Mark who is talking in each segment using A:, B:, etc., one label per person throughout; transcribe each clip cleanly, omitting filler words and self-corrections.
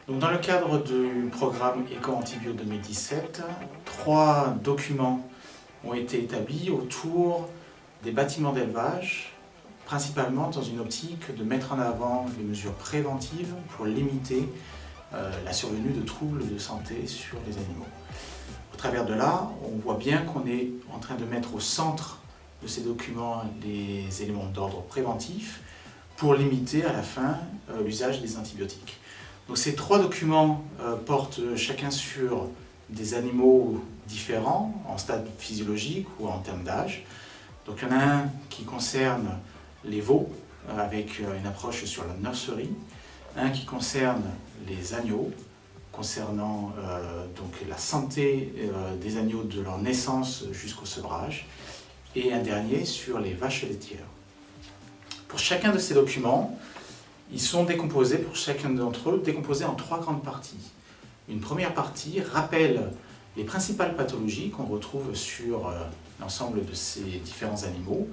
A: Donc, dans le cadre du programme Éco-Antibio 2017, 3 documents ont été établis autour des bâtiments d'élevage, principalement dans une optique de mettre en avant les mesures préventives pour limiter la survenue de troubles de santé sur les animaux. Au travers de là, on voit bien qu'on est en train de mettre au centre de ces documents les éléments d'ordre préventif pour limiter à la fin l'usage des antibiotiques. Donc ces 3 documents portent chacun sur des animaux différents en stade physiologique ou en termes d'âge. Donc il y en a un qui concerne les veaux avec une approche sur la nurserie, un qui concerne les agneaux concernant donc la santé des agneaux de leur naissance jusqu'au sevrage, et un dernier sur les vaches laitières. Pour chacun de ces documents, ils sont décomposés, pour chacun d'entre eux, décomposés en 3 grandes parties. Une première partie rappelle les principales pathologies qu'on retrouve sur l'ensemble de ces différents animaux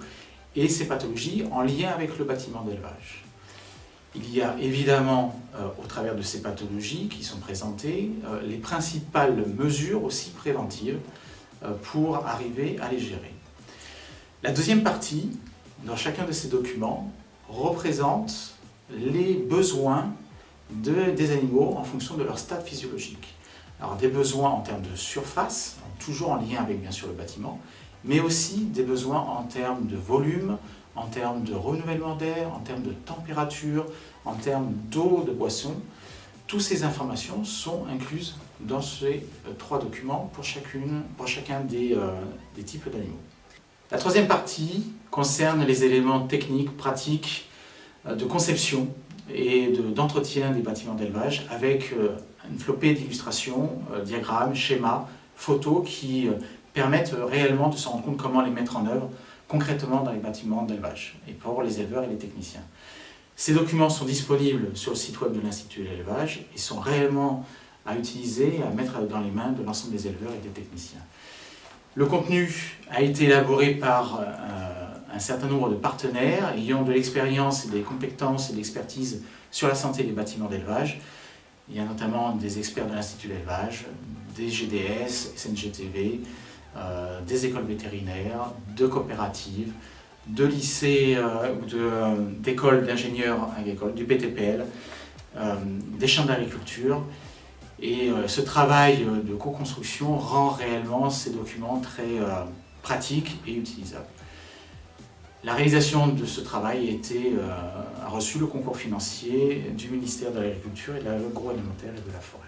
A: et ces pathologies en lien avec le bâtiment d'élevage. Il y a évidemment, au travers de ces pathologies qui sont présentées, les principales mesures aussi préventives pour arriver à les gérer. La deuxième partie, dans chacun de ces documents, représente les besoins des animaux en fonction de leur stade physiologique. Alors des besoins en termes de surface, toujours en lien avec bien sûr le bâtiment, mais aussi des besoins en termes de volume, en termes de renouvellement d'air, en termes de température, en termes d'eau, de boisson. Toutes ces informations sont incluses dans ces 3 documents pour chacun des types d'animaux. La troisième partie concerne les éléments techniques, pratiques, de conception et d'entretien des bâtiments d'élevage avec une flopée d'illustrations, diagrammes, schémas, photos qui permettent réellement de se rendre compte comment les mettre en œuvre concrètement dans les bâtiments d'élevage et pour les éleveurs et les techniciens. Ces documents sont disponibles sur le site web de l'Institut de l'élevage et sont réellement à utiliser et à mettre dans les mains de l'ensemble des éleveurs et des techniciens. Le contenu a été élaboré par un certain nombre de partenaires ayant de l'expérience et des compétences et de l'expertise sur la santé des bâtiments d'élevage. Il y a notamment des experts de l'Institut de l'élevage, des GDS, SNGTV, des écoles vétérinaires, de coopératives, de lycées ou d'écoles d'ingénieurs agricoles, du BTPL, des chambres d'agriculture. Et ce travail de co-construction rend réellement ces documents très pratiques et utilisables. La réalisation de ce travail a reçu le concours financier du ministère de l'Agriculture et de l'Agroalimentaire et de la Forêt.